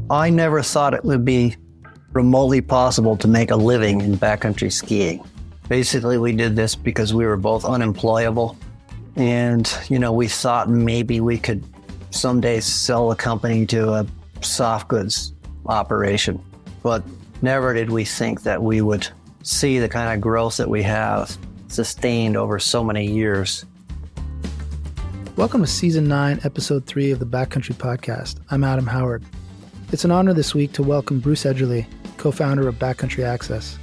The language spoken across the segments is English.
I never thought it would be remotely possible to make a living in backcountry skiing. Basically, we did this because we were both unemployable. And, we thought maybe we could someday sell the company to a soft goods operation. But never did we think that we would see the kind of growth that we have sustained over so many years. Welcome to Season 9, Episode 3 of the Backcountry Podcast. I'm Adam Howard. It's an honor this week to welcome Bruce Edgerly, co-founder of Backcountry Access.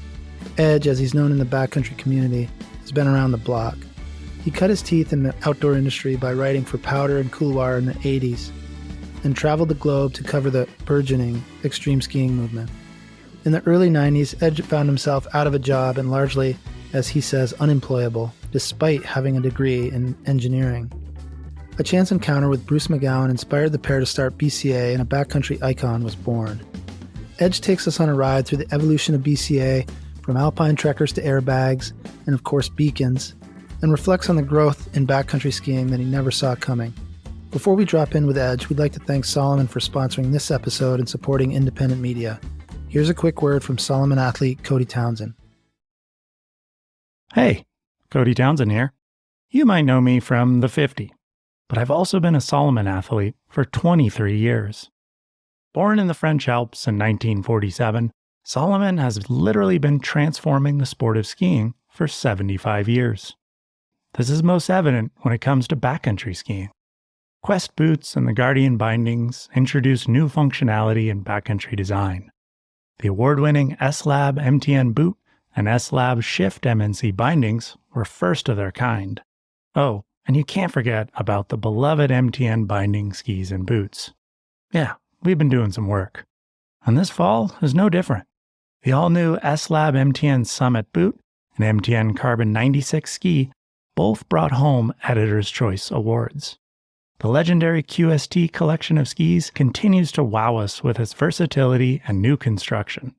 Edge, as he's known in the backcountry community, has been around the block. He cut his teeth in the outdoor industry by writing for Powder and Couloir in the 80s and traveled the globe to cover the burgeoning extreme skiing movement. In the early 90s, Edge found himself out of a job and largely, as he says, unemployable, despite having a degree in engineering. A chance encounter with Bruce McGowan inspired the pair to start BCA, and a backcountry icon was born. Edge takes us on a ride through the evolution of BCA, from alpine trekkers to airbags, and of course beacons, and reflects on the growth in backcountry skiing that he never saw coming. Before we drop in with Edge, we'd like to thank Salomon for sponsoring this episode and supporting independent media. Here's a quick word from Salomon athlete Cody Townsend. Hey, Cody Townsend here. You might know me from the 50, but I've also been a Salomon athlete for 23 years. Born in the French Alps in 1947, Salomon has literally been transforming the sport of skiing for 75 years. This is most evident when it comes to backcountry skiing. Quest boots and the Guardian bindings introduced new functionality in backcountry design. The award-winning S-Lab MTN boot and S-Lab Shift MNC bindings were first of their kind. Oh, and you can't forget about the beloved MTN binding skis and boots. Yeah, we've been doing some work. And this fall is no different. The all-new S-Lab MTN Summit boot and MTN Carbon 96 ski both brought home Editor's Choice Awards. The legendary QST collection of skis continues to wow us with its versatility and new construction.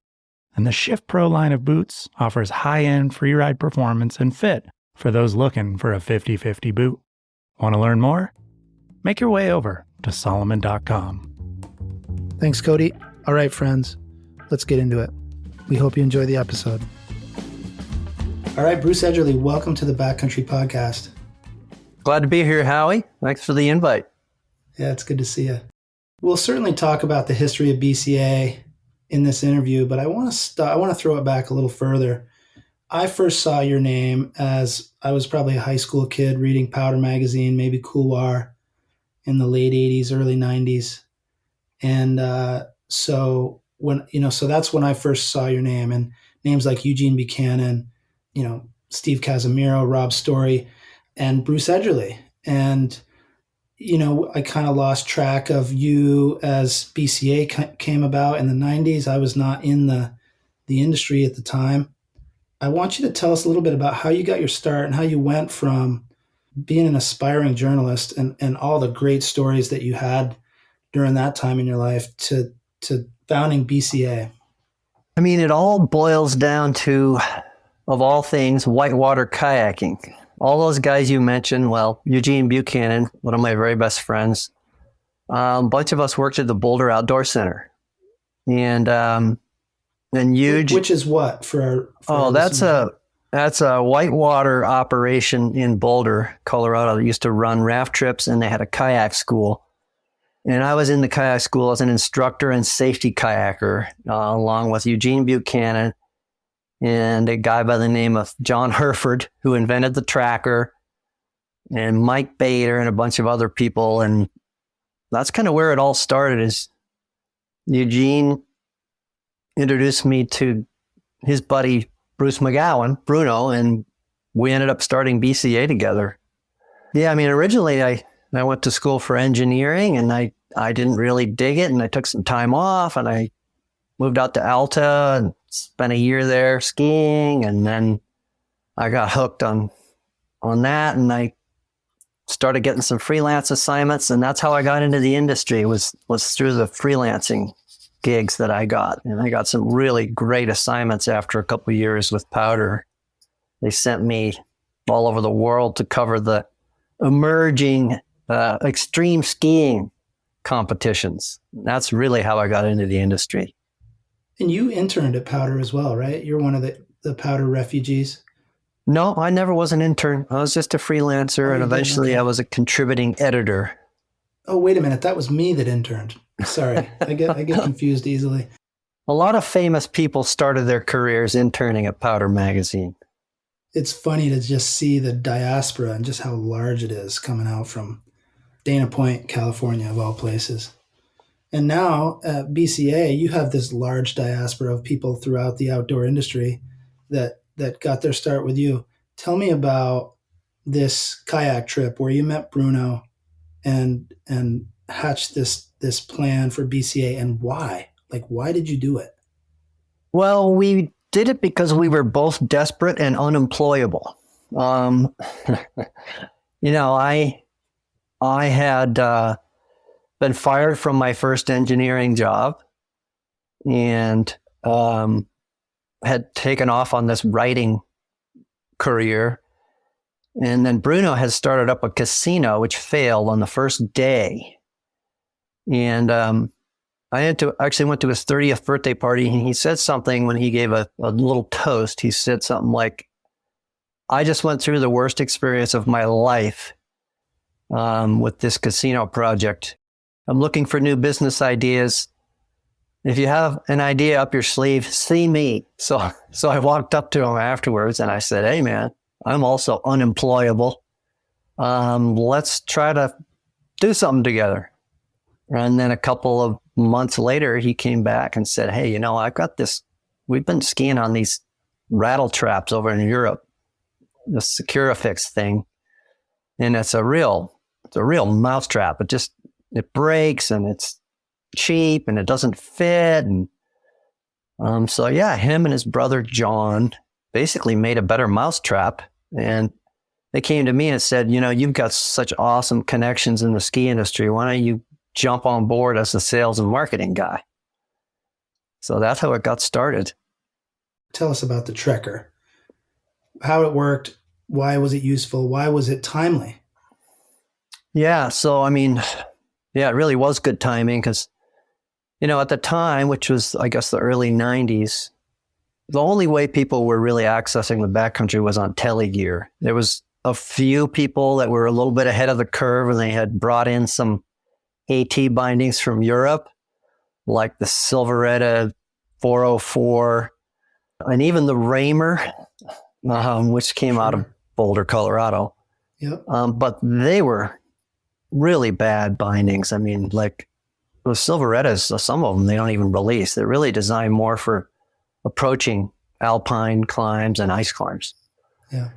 And the Shift Pro line of boots offers high-end freeride performance and fit for those looking for a 50-50 boot. Want to learn more? Make your way over to Salomon.com. Thanks, Cody. All right, friends, let's get into it. We hope you enjoy the episode. All right, Bruce Edgerly, welcome to the Backcountry Podcast. Glad to be here, Howie. Thanks for the invite. Yeah, it's good to see you. We'll certainly talk about the history of BCA in this interview, but I want to throw it back a little further. I first saw your name as I was probably a high school kid reading Powder magazine, maybe Couloir in the late 80s, early 90s. And so that's when I first saw your name, and names like Eugene Buchanan, Steve Casimiro, Rob Story, and Bruce Edgerly. And, I kind of lost track of you as BCA came about in the 90s. I was not in the industry at the time. I want you to tell us a little bit about how you got your start and how you went from being an aspiring journalist and all the great stories that you had during that time in your life to founding BCA. I mean, it all boils down to, of all things, whitewater kayaking. All those guys you mentioned, well, Eugene Buchanan, one of my very best friends, a bunch of us worked at the Boulder Outdoor Center. And Eugene, which is what for that's a whitewater operation in Boulder, Colorado. They used to run raft trips, and they had a kayak school. And I was in the kayak school as an instructor and safety kayaker, along with Eugene Buchanan and a guy by the name of John Herford, who invented the tracker, and Mike Bader and a bunch of other people. And that's kind of where it all started. Is Eugene introduced me to his buddy Bruce McGowan, Bruno, and we ended up starting BCA together. Yeah, I mean, originally I went to school for engineering, and I didn't really dig it, and I took some time off, and I moved out to Alta and spent a year there skiing, and then I got hooked on that, and I started getting some freelance assignments, and that's how I got into the industry was through the freelancing gigs that I got. And I got some really great assignments after a couple of years with Powder. They sent me all over the world to cover the emerging extreme skiing competitions. That's really how I got into the industry. And you interned at Powder as well, right? You're one of the Powder refugees. No, I never was an intern. I was just a freelancer, and eventually okay. I was a contributing editor. Oh, wait a minute. That was me that interned. Sorry. I get confused easily. A lot of famous people started their careers interning at Powder magazine. It's funny to just see the diaspora and just how large it is coming out from Dana Point, California, of all places. And now at BCA, you have this large diaspora of people throughout the outdoor industry that got their start with you. Tell me about this kayak trip where you met Bruno and hatched this plan for BCA, and why? Like, why did you do it? Well, we did it because we were both desperate and unemployable. I had been fired from my first engineering job and had taken off on this writing career. And then Bruno had started up a casino, which failed on the first day. And I actually went to his 30th birthday party, and he said something when he gave a little toast. He said something like, I just went through the worst experience of my life with this casino project. I'm looking for new business ideas. If you have an idea up your sleeve, see me. So I walked up to him afterwards and I said, hey man, I'm also unemployable. Let's try to do something together. And then a couple of months later, he came back and said, hey, I've got this, we've been skiing on these rattle traps over in Europe, the Securifix thing. And it's a real mousetrap. It breaks and it's cheap and it doesn't fit. And him and his brother John basically made a better mousetrap. And they came to me and said, you've got such awesome connections in the ski industry. Why don't you jump on board as the sales and marketing guy? So that's how it got started. Tell us about the Trekker, how it worked. Why was it useful? Why was it timely? Yeah. So, it really was good timing because, at the time, which was, I guess, the early 90s, the only way people were really accessing the backcountry was on telegear. There was a few people that were a little bit ahead of the curve, and they had brought in some AT bindings from Europe, like the Silveretta 404, and even the Raymer, which came out of Boulder, Colorado. Yep. But they were really bad bindings. Like the Silverettas, some of them they don't even release. They're really designed more for approaching alpine climbs and ice climbs. Yeah.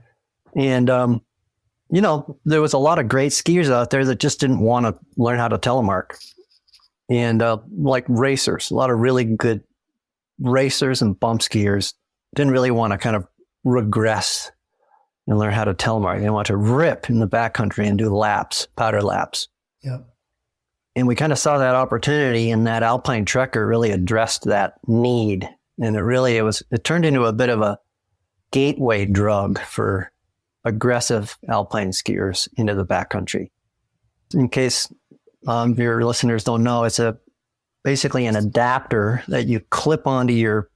And, there was a lot of great skiers out there that just didn't want to learn how to telemark. And like racers, a lot of really good racers and bump skiers didn't really want to kind of regress and learn how to telemark. They want to rip in the backcountry and do laps, powder laps. Yeah. And we kind of saw that opportunity, and that Alpine Trekker really addressed that need. And it turned into a bit of a gateway drug for aggressive alpine skiers into the backcountry. In case your listeners don't know, it's basically an adapter that you clip onto your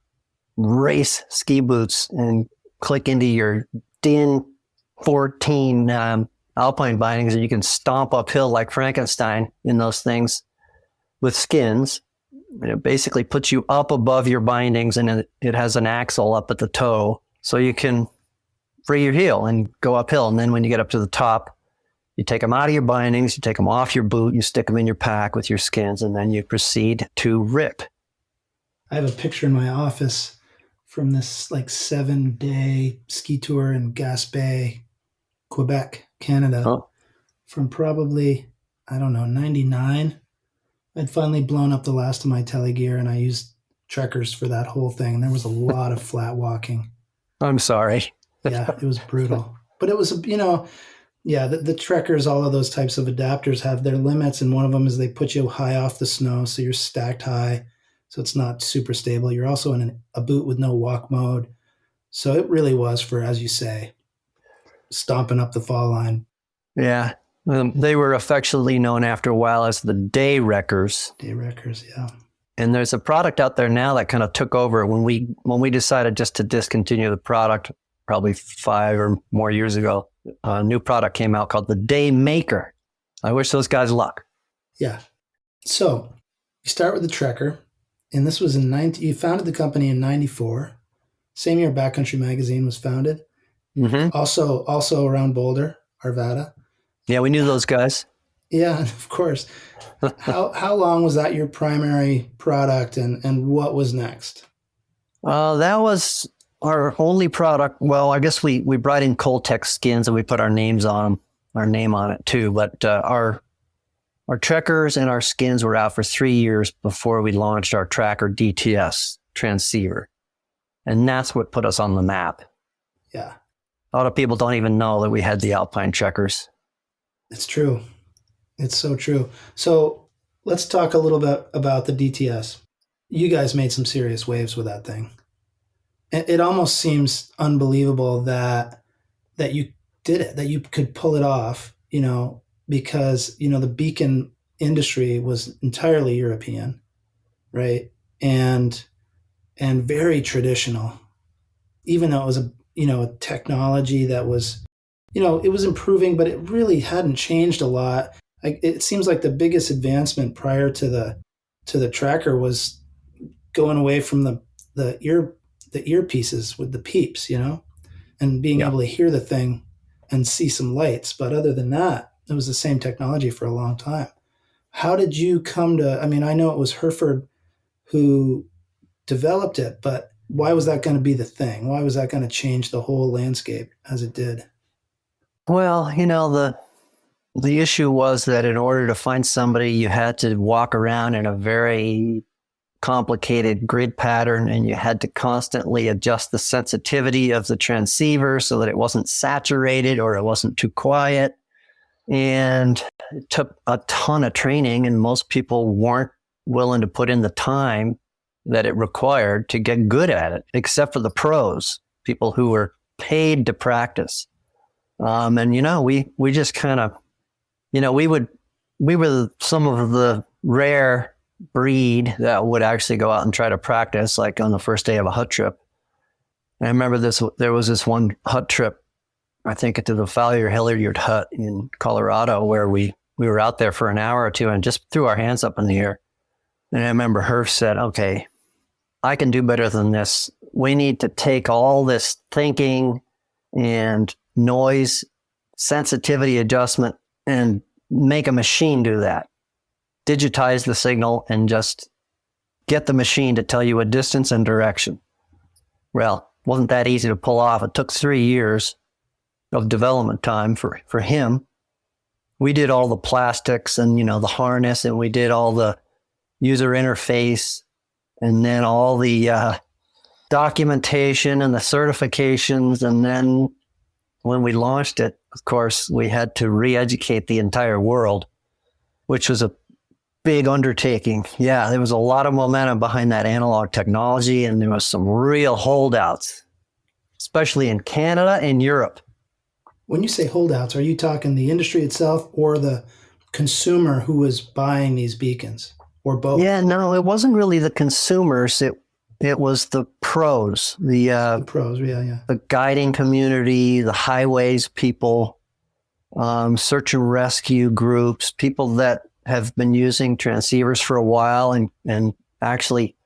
race ski boots and click into your DIN 14 alpine bindings, and you can stomp uphill like Frankenstein in those things with skins. And it basically puts you up above your bindings, and it has an axle up at the toe, so you can free your heel and go uphill. And then when you get up to the top, you take them out of your bindings, you take them off your boot, you stick them in your pack with your skins, and then you proceed to rip. I have a picture in my office from this 7-day ski tour in Gaspé, Quebec, Canada, from probably, 99. I'd finally blown up the last of my telegear, and I used Trekkers for that whole thing. And there was a lot of flat walking. I'm sorry. Yeah, it was brutal. But it was, the Trekkers, all of those types of adapters have their limits. And one of them is they put you high off the snow, so you're stacked high. So it's not super stable. You're also in a boot with no walk mode. So it really was for, as you say, stomping up the fall line. Yeah. They were affectionately known after a while as the Day Wreckers. Day Wreckers, yeah. And there's a product out there now that kind of took over when we decided just to discontinue the product probably 5 or more years ago. A new product came out called the Day Maker. I wish those guys luck. Yeah. So you start with the Trekker, and this was you founded the company in 94. Same year Backcountry Magazine was founded. Mm-hmm. Also around Boulder, Arvada. Yeah, we knew those guys. Yeah, of course. How long was that your primary product, and what was next? That was our only product. Well, I guess we brought in Coltex skins and we put our name on it too. But our Trekkers and our skins were out for 3 years before we launched our Tracker DTS transceiver. And that's what put us on the map. Yeah. A lot of people don't even know that we had the Alpine Trekkers. It's true. It's so true. So let's talk a little bit about the DTS. You guys made some serious waves with that thing. It almost seems unbelievable that you did it, that you could pull it off, because, the beacon industry was entirely European, right? And very traditional, even though it was a technology that was, it was improving, but it really hadn't changed a lot. It seems like the biggest advancement prior to the Tracker was going away from the earpieces with the peeps, and being able to hear the thing and see some lights. But other than that, it was the same technology for a long time. How did you come to, I know it was Hereford who developed it, but why was that going to be the thing? Why was that going to change the whole landscape as it did? Well, the issue was that in order to find somebody, you had to walk around in a very complicated grid pattern, and you had to constantly adjust the sensitivity of the transceiver so that it wasn't saturated or it wasn't too quiet. And it took a ton of training, and most people weren't willing to put in the time that it required to get good at it, except for the pros, people who were paid to practice. We just kind of, we were some of the rare breed that would actually go out and try to practice, like on the first day of a hut trip. And I remember there was this one hut trip, I think to the Fowler-Hilliard hut in Colorado, where we were out there for an hour or two and just threw our hands up in the air. And I remember Herf said, okay, I can do better than this. We need to take all this thinking and noise sensitivity adjustment and make a machine do that. Digitize the signal and just get the machine to tell you a distance and direction. Well, wasn't that easy to pull off. It took 3 years of development time for him. We did all the plastics and, the harness, and we did all the user interface, and then all the documentation and the certifications. And then when we launched it, of course, we had to re-educate the entire world, which was a big undertaking. Yeah, there was a lot of momentum behind that analog technology, and there was some real holdouts, especially in Canada and Europe. When you say holdouts, are you talking the industry itself or the consumer who was buying these beacons, or both? Yeah, no, it wasn't really the consumers. It was the pros, the pros, yeah. The guiding community, the highways people, search and rescue groups, people that have been using transceivers for a while and actually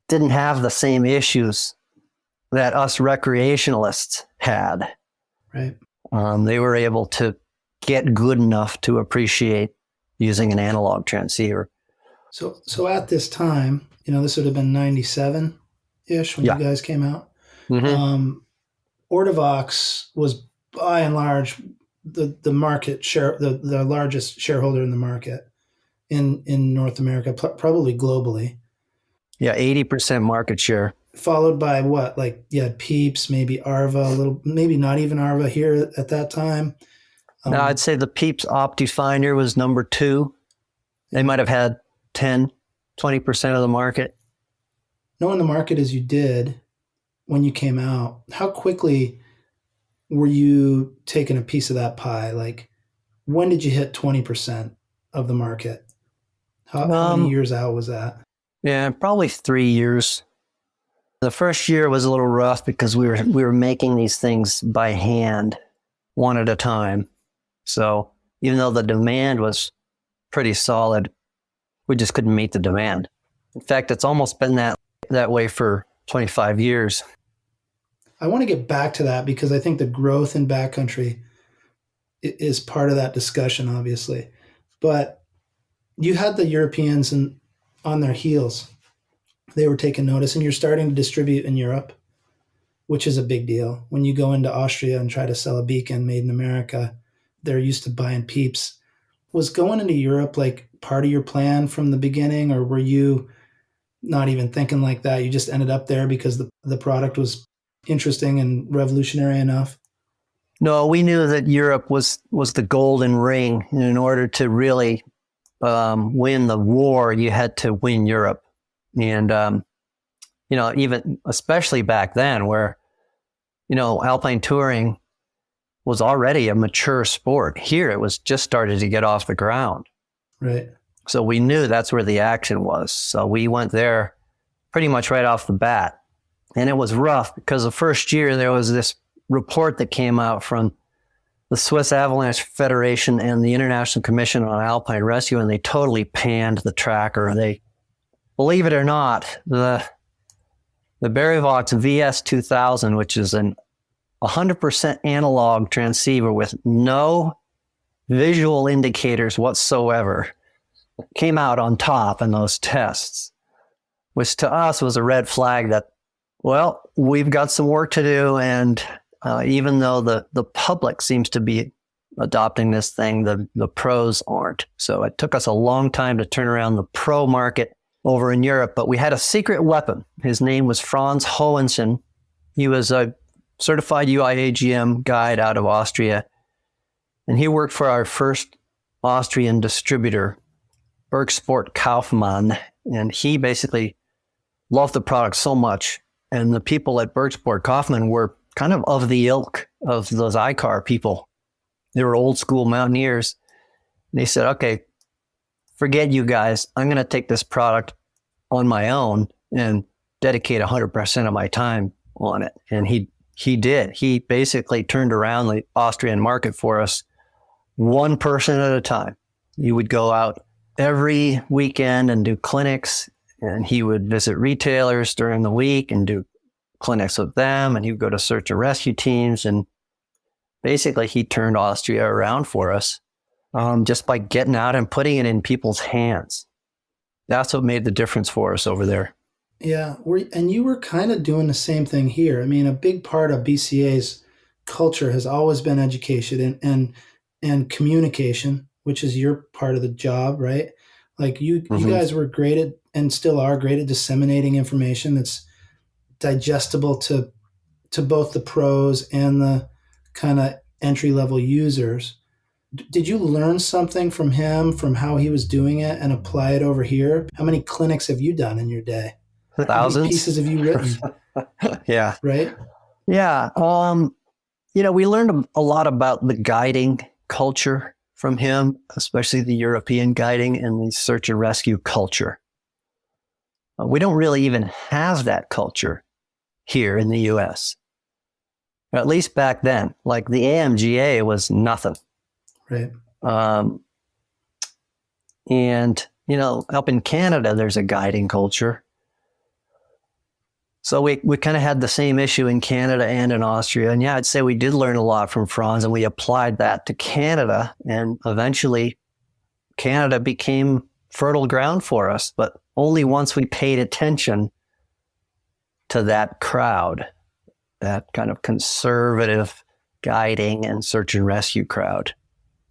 didn't have the same issues that us recreationalists had. Right. They were able to get good enough to appreciate using an analog transceiver. So at this time, this would have been 97-ish when you guys came out. Mm-hmm. Ortovox was by and large the market share, the largest shareholder in the market in North America, probably globally. Yeah, 80% market share. Followed by what? Like you had Peeps, maybe Arva, a little, maybe not even Arva here at that time. No, I'd say the Peeps OptiFinder was number 2. They might have had 10, 20% of the market. Knowing the market as you did when you came out, how quickly were you taking a piece of that pie? Like, when did you hit 20% of the market? How many years out was that? Yeah, probably 3 years. The first year was a little rough because we were making these things by hand, one at a time. So even though the demand was pretty solid, we just couldn't meet the demand. In fact, it's almost been that way for 25 years. I want to get back to that because I think the growth in backcountry is part of that discussion, obviously. But you had the Europeans on their heels. They were taking notice, and you're starting to distribute in Europe, which is a big deal. When you go into Austria and try to sell a beacon made in America, they're used to buying Peeps. Was going into Europe like part of your plan from the beginning, or were you not even thinking like that? You just ended up there because the product was interesting and revolutionary enough? No, we knew that Europe was the golden ring. And in order to really win the war, you had to win Europe. And, even especially back then where, alpine touring was already a mature sport. Here, it was just started to get off the ground. Right. So we knew that's where the action was. So we went there pretty much right off the bat. And it was rough because the first year there was this report that came out from the Swiss Avalanche Federation and the International Commission on Alpine Rescue, and they totally panned the tracker. They, believe it or not, the Barryvox VS2000, which is an 100% analog transceiver with no visual indicators whatsoever, came out on top in those tests, which to us was a red flag that, well, we've got some work to do. And even though the public seems to be adopting this thing, the pros aren't. So it took us a long time to turn around the pro market over in Europe, but we had a secret weapon. His name was Franz Hohensen. He was a certified UIAGM guide out of Austria, and he worked for our first Austrian distributor, Bergsport Kaufmann, and he basically loved the product so much. And the people at Bergsport Kaufmann were kind of the ilk of those ICAR people. They were old school mountaineers. And they said, okay, forget you guys. I'm going to take this product on my own and dedicate 100% of my time on it. And he did. He basically turned around the Austrian market for us one person at a time. He would go out every weekend and do clinics, and he would visit retailers during the week and do clinics with them, and he would go to search and rescue teams. And basically he turned Austria around for us just by getting out and putting it in people's hands. That's what made the difference for us over there. Yeah. And you were kind of doing the same thing here. I mean, a big part of BCA's culture has always been education and communication, which is your part of the job, right? Like you guys were great at, and still are great at, disseminating information that's digestible to both the pros and the kind of entry-level users. Did you learn something from him, from how he was doing it, and apply it over here? How many clinics have you done in your day? Thousands. How many pieces have you written? Yeah. Right? Yeah. We learned a lot about the guiding culture from him, especially the European guiding and the search and rescue culture. We don't really even have that culture here in the U.S. Or at least back then. Like the AMGA was nothing. Right. And, up in Canada, there's a guiding culture. So we kind of had the same issue in Canada and in Austria. And yeah, I'd say we did learn a lot from Franz, and we applied that to Canada. And eventually Canada became fertile ground for us, but only once we paid attention to that crowd, that kind of conservative guiding and search and rescue crowd.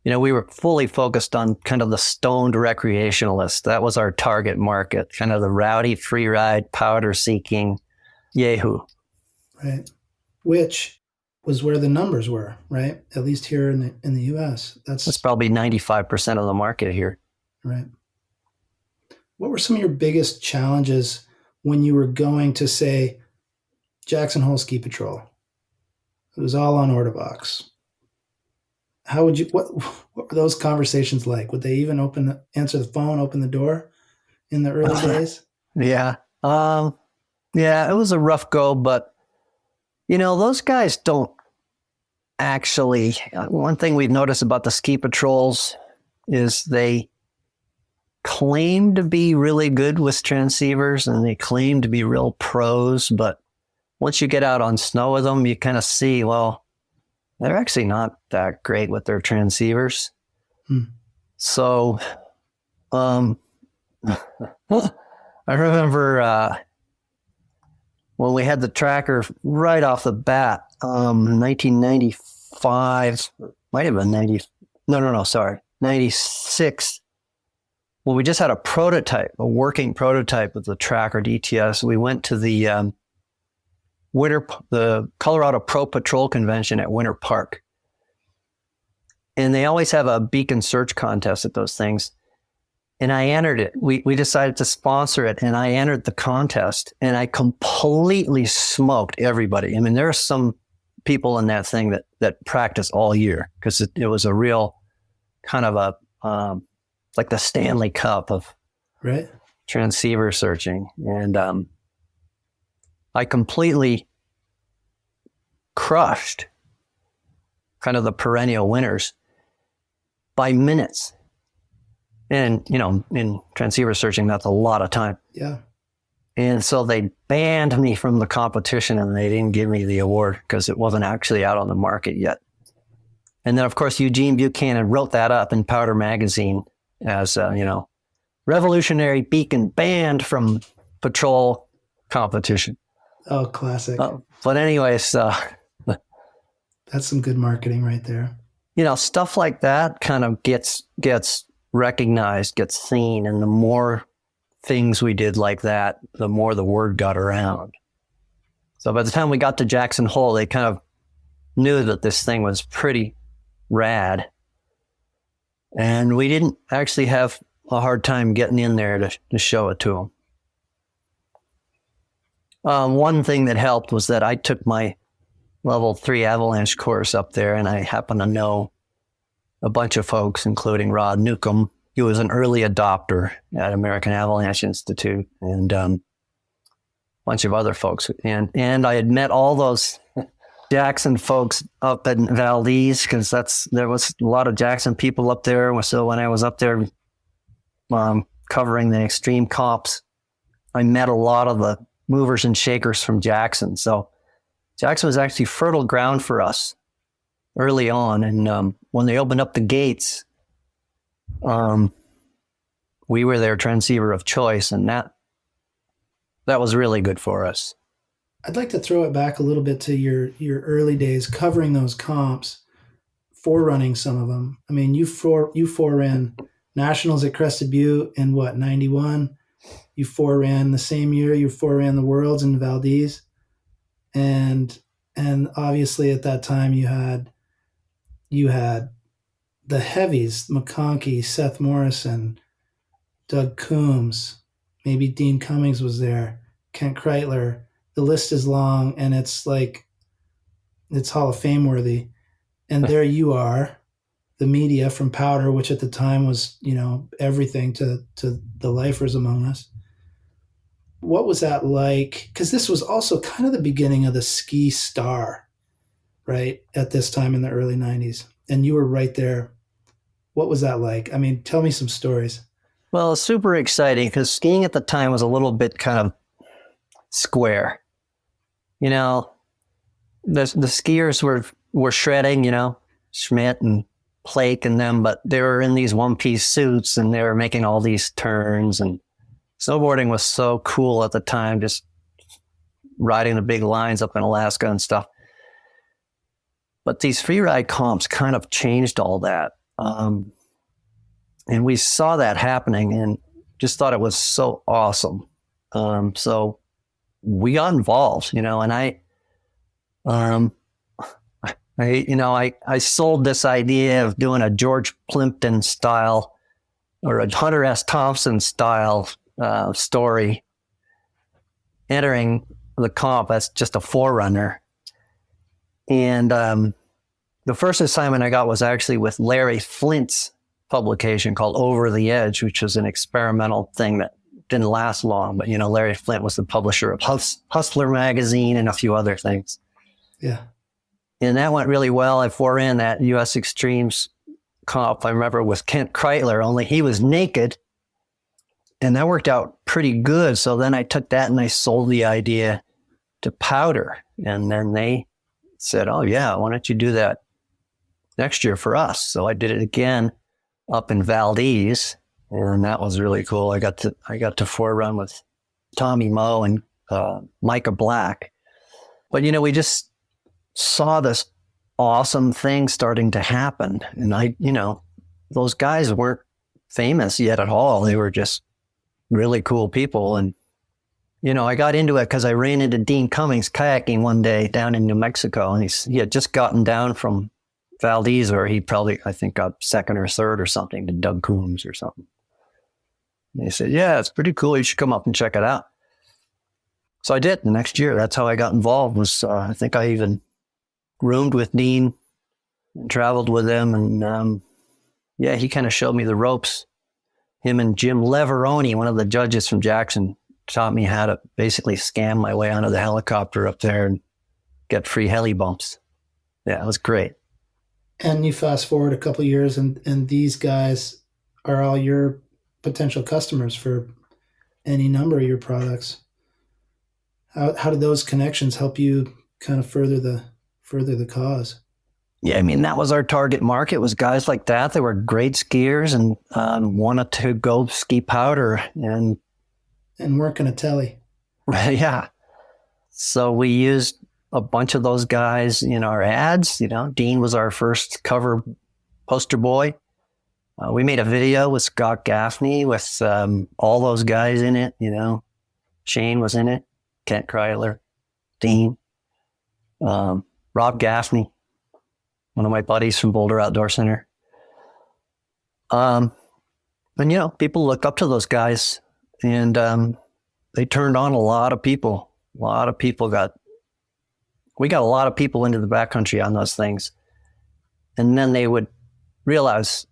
We were fully focused on kind of the stoned recreationalists. That was our target market, kind of the rowdy, free ride, powder seeking yahoo. Right. Which was where the numbers were, right? At least here in the U.S. That's probably 95% of the market here. Right. What were some of your biggest challenges when you were going to, say, Jackson Hole Ski Patrol? It was all on Ortovox. How would you, what were those conversations like? Would they even answer the phone, open the door in the early days? Yeah. Yeah, it was a rough go, but those guys don't actually, one thing we've noticed about the ski patrols is they claim to be really good with transceivers and they claim to be real pros, but once you get out on snow with them, you kind of see, well, they're actually not that great with their transceivers. So, I remember when we had the tracker right off the bat, 1995, might have been 96. Well, we just had a working prototype of the tracker DTS. We went to the Colorado Pro Patrol Convention at Winter Park. And they always have a beacon search contest at those things. And I entered it. We decided to sponsor it, and I entered the contest, and I completely smoked everybody. I mean, there are some people in that thing that practice all year because it was a real kind of a like the Stanley Cup of transceiver searching. And I completely crushed kind of the perennial winners by minutes. And, in transceiver searching, that's a lot of time. Yeah. And so they banned me from the competition and they didn't give me the award because it wasn't actually out on the market yet. And then, of course, Eugene Buchanan wrote that up in Powder magazine as, revolutionary beacon banned from patrol competition. Oh, classic. But anyways, that's some good marketing right there. Stuff like that kind of gets recognized, gets seen, and the more things we did like that, the more the word got around. So by the time we got to Jackson Hole, they kind of knew that this thing was pretty rad. And we didn't actually have a hard time getting in there to show it to them. One thing that helped was that I took my level 3 avalanche course up there, and I happen to know a bunch of folks, including Rod Newcomb. He was an early adopter at American Avalanche Institute, and a bunch of other folks. And I had met all those Jackson folks up in Valdez because there was a lot of Jackson people up there. So when I was up there covering the extreme comps, I met a lot of the movers and shakers from Jackson. So Jackson was actually fertile ground for us early on. And when they opened up the gates, we were their transceiver of choice, and that was really good for us. I'd like to throw it back a little bit to your early days covering those comps, forerunning some of them. I mean, you foreran nationals at Crested Butte in 91? You foreran the same year you foreran the Worlds in Valdez, and obviously at that time you had the heavies, McConkey, Seth Morrison, Doug Coombs, maybe Dean Cummings was there, Kent Kreitler. The list is long, and it's like, it's Hall of Fame worthy. And there you are, the media from Powder, which at the time was, everything to the lifers among us. What was that like? Because this was also kind of the beginning of the ski star, right? At this time in the early 90s. And you were right there. What was that like? I mean, tell me some stories. Well, super exciting because skiing at the time was a little bit kind of square. The skiers were shredding, Schmidt and Plake and them, but they were in these one-piece suits and they were making all these turns, and snowboarding was so cool at the time, just riding the big lines up in Alaska and stuff. But these freeride comps kind of changed all that. And we saw that happening and just thought it was so awesome. So we got involved, and I sold this idea of doing a George Plimpton style or a Hunter S. Thompson style story, entering the comp as just a forerunner. And The first assignment I got was actually with Larry Flint's publication called Over the Edge, which was an experimental thing that didn't last long. But, Larry Flint was the publisher of Hustler magazine and a few other things. Yeah. And that went really well. I foreran that U.S. Extremes comp, I remember, with Kent Kreitler, only he was naked. And that worked out pretty good. So then I took that and I sold the idea to Powder. And then they said, oh, yeah, why don't you do that next year for us? So I did it again up in Valdez. And that was really cool. I got to forerun with Tommy Moe and Micah Black. But, we just saw this awesome thing starting to happen. And those guys weren't famous yet at all. They were just really cool people. And, I got into it because I ran into Dean Cummings kayaking one day down in New Mexico. And he had just gotten down from Valdez, or he probably, I think, got second or third or something to Doug Coombs or something. And he said, yeah, it's pretty cool. You should come up and check it out. So I did the next year. That's how I got involved. I think I even roomed with Dean and traveled with him. And he kind of showed me the ropes. Him and Jim Leveroni, one of the judges from Jackson, taught me how to basically scam my way onto the helicopter up there and get free heli bumps. Yeah, it was great. And you fast forward a couple of years, and these guys are all your potential customers for any number of your products. How did those connections help you kind of further the cause? Yeah, that was our target market, was guys like that. They were great skiers and wanted to go ski Powder and work in a telly. Yeah. So we used a bunch of those guys in our ads. Dean was our first cover poster boy. We made a video with Scott Gaffney with all those guys in it. Shane was in it, Kent Kreitler, Dean, Rob Gaffney, one of my buddies from Boulder Outdoor Center. And people look up to those guys, and they turned on a lot of people. We got a lot of people into the backcountry on those things. And then they would realize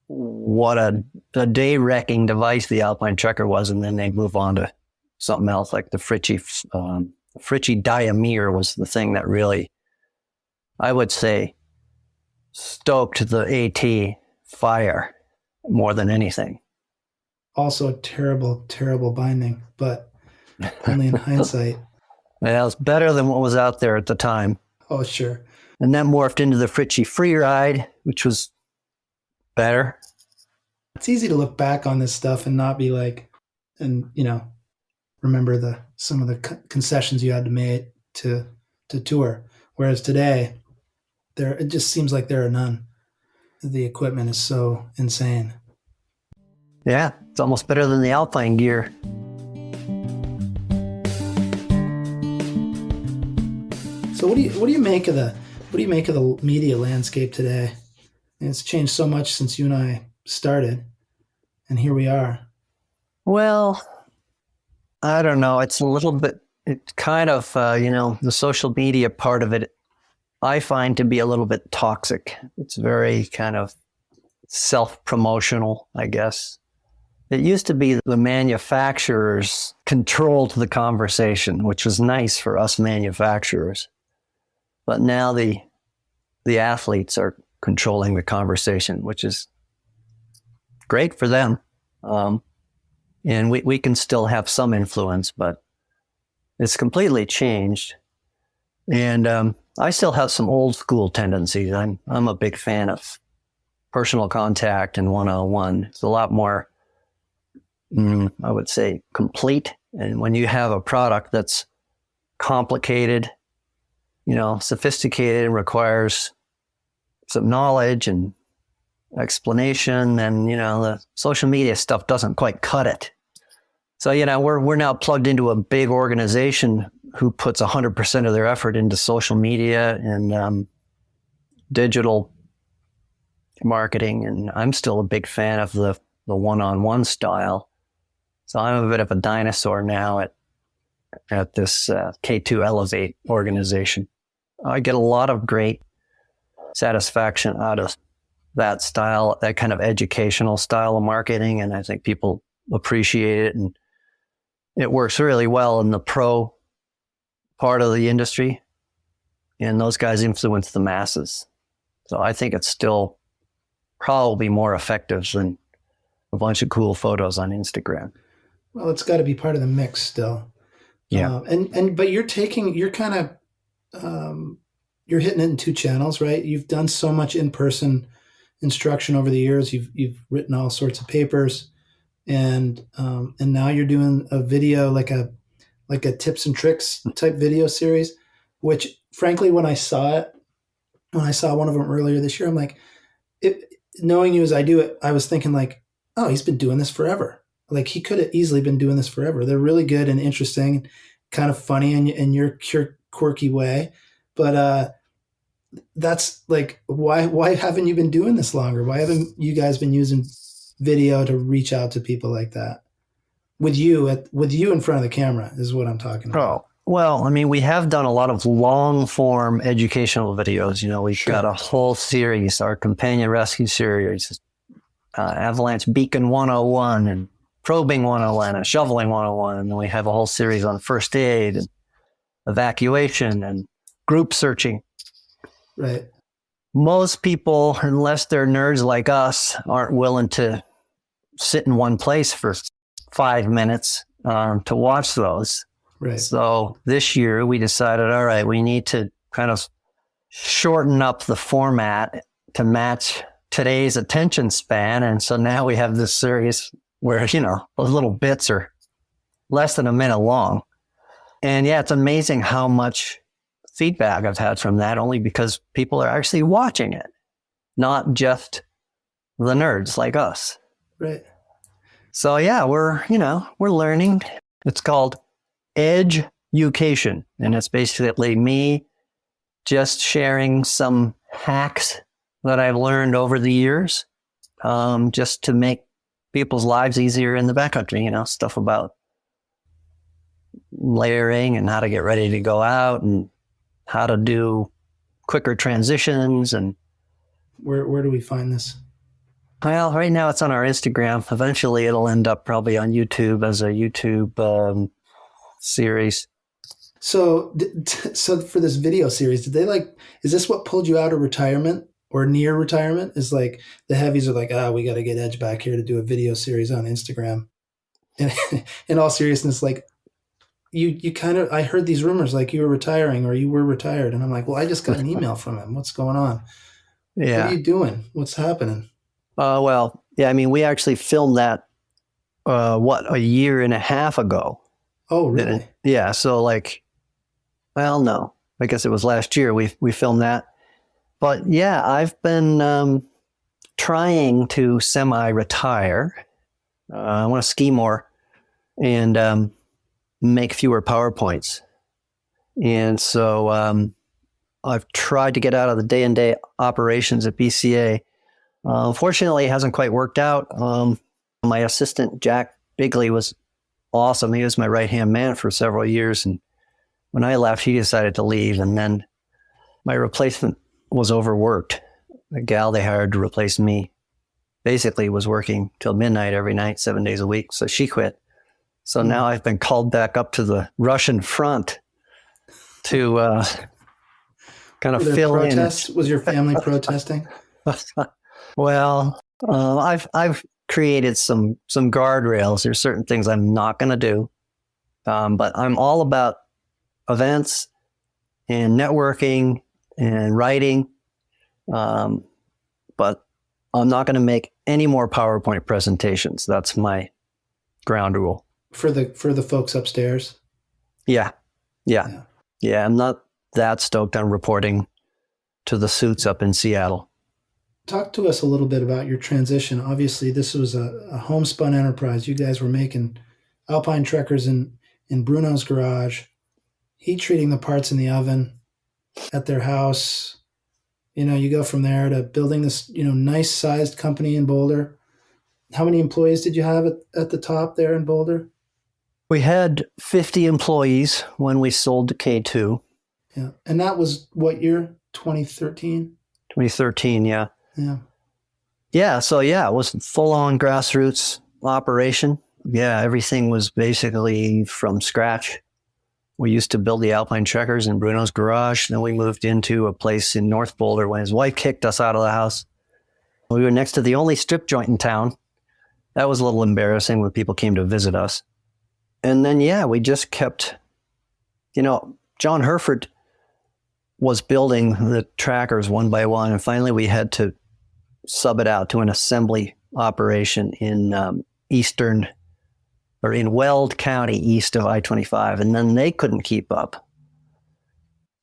what a day-wrecking device the Alpine Trekker was, and then they'd move on to something else, like the Fritchie Diamir was the thing that really, I would say, stoked the AT fire more than anything. Also a terrible, terrible binding, but only in hindsight. Yeah, it was better than what was out there at the time. Oh, sure. And that morphed into the Fritchie Freeride, which was better. It's easy to look back on this stuff and not be like, and remember some of the concessions you had to make to tour. Whereas today, it just seems like there are none. The equipment is so insane. Yeah, it's almost better than the Alpine gear. So what do you make of the media landscape today? And it's changed so much since you and I started, and here we are. Well, I don't know. It's kind of the social media part of it, I find to be a little bit toxic. It's very kind of self-promotional, I guess. It used to be the manufacturers controlled the conversation, which was nice for us manufacturers. But now the athletes are controlling the conversation, which is great for them. And we can still have some influence, but it's completely changed. And I still have some old school tendencies. I'm a big fan of personal contact and one-on-one. It's a lot more, I would say, complete. And when you have a product that's complicated, sophisticated and requires some knowledge and explanation, and the social media stuff doesn't quite cut it. So we're now plugged into a big organization who puts 100% of their effort into social media and digital marketing, and I'm still a big fan of the one-on-one style. So I'm a bit of a dinosaur now at this K2 Elevate organization. I get a lot of great satisfaction out of that style, that kind of educational style of marketing. And I think people appreciate it. And it works really well in the pro part of the industry. And those guys influence the masses. So I think it's still probably more effective than a bunch of cool photos on Instagram. Well, it's got to be part of the mix still. Yeah. But you're hitting it in two channels, right? You've done so much in-person instruction over the years. You've written all sorts of papers, and now you're doing a video, like a tips and tricks type video series, which frankly, when I saw one of them earlier this year, I'm like, knowing you as I do it, I was thinking like, oh, he's been doing this forever. Like he could have easily been doing this forever. They're really good and interesting, kind of funny in your quirky way. But that's like, why haven't you been doing this longer? Why haven't you guys been using video to reach out to people like that? With you in front of the camera is what I'm talking about. Oh, well, I mean, we have done a lot of long form educational videos. You know, we've got a whole series, our companion rescue series, Avalanche Beacon 101 and Probing 101 and Shoveling 101. And then we have a whole series on first aid and evacuation and group searching. Right. Most people, unless they're nerds like us, aren't willing to sit in one place for 5 minutes to watch those. Right. So this year we decided, all right, we need to kind of shorten up the format to match today's attention span. And so now we have this series where, you know, those little bits are less than a minute long. And yeah, it's amazing how much feedback I've had from that, only because people are actually watching it, not just the nerds like us. Right. So yeah, we're learning. It's called Education, and it's basically me just sharing some hacks that I've learned over the years, just to make people's lives easier in the backcountry. You know, stuff about layering and how to get ready to go out and how to do quicker transitions. And where do we find this? Well, right now it's on our Instagram. Eventually it'll end up probably on YouTube as a YouTube series. So for this video series, is this what pulled you out of retirement or near retirement? Is like the heavies are like, we got to get Edge back here to do a video series on Instagram. And in all seriousness, like you kind of, I heard these rumors like you were retiring or you were retired. And I'm like, well, I just got an email from him. What's going on? Yeah. What are you doing? What's happening? Well, yeah, I mean, we actually filmed that, a year and a half ago. Oh, really? Yeah. So no, I guess it was last year we filmed that. But yeah, I've been trying to semi-retire. I want to ski more and make fewer PowerPoints. And so I've tried to get out of the day-to-day operations at BCA. Unfortunately, it hasn't quite worked out. My assistant, Jack Bigley, was awesome. He was my right-hand man for several years. And when I left, he decided to leave. And then my replacement was overworked. The gal they hired to replace me basically was working till midnight every night, 7 days a week. So she quit. So now I've been called back up to the Russian front to kind of fill in. Was your family protesting? Well, I've created some guardrails. There's certain things I'm not going to do, but I'm all about events and networking and writing. But I'm not going to make any more PowerPoint presentations. That's my ground rule. For the folks upstairs? Yeah. I'm not that stoked on reporting to the suits up in Seattle. Talk to us a little bit about your transition. Obviously, this was a homespun enterprise. You guys were making alpine trekkers in Bruno's garage, heat treating the parts in the oven at their house. You go from there to building this, nice sized company in Boulder. How many employees did you have at the top there in Boulder? We had 50 employees when we sold to K2. Yeah. And that was what year? 2013? 2013, yeah. Yeah. Yeah, so it was full-on grassroots operation. Yeah, everything was basically from scratch. We used to build the Alpine Trekkers in Bruno's garage. Then we moved into a place in North Boulder when his wife kicked us out of the house. We were next to the only strip joint in town. That was a little embarrassing when people came to visit us. And then, we just kept, John Herford was building the trackers one by one. And finally, we had to sub it out to an assembly operation in in Weld County, east of I-25. And then they couldn't keep up.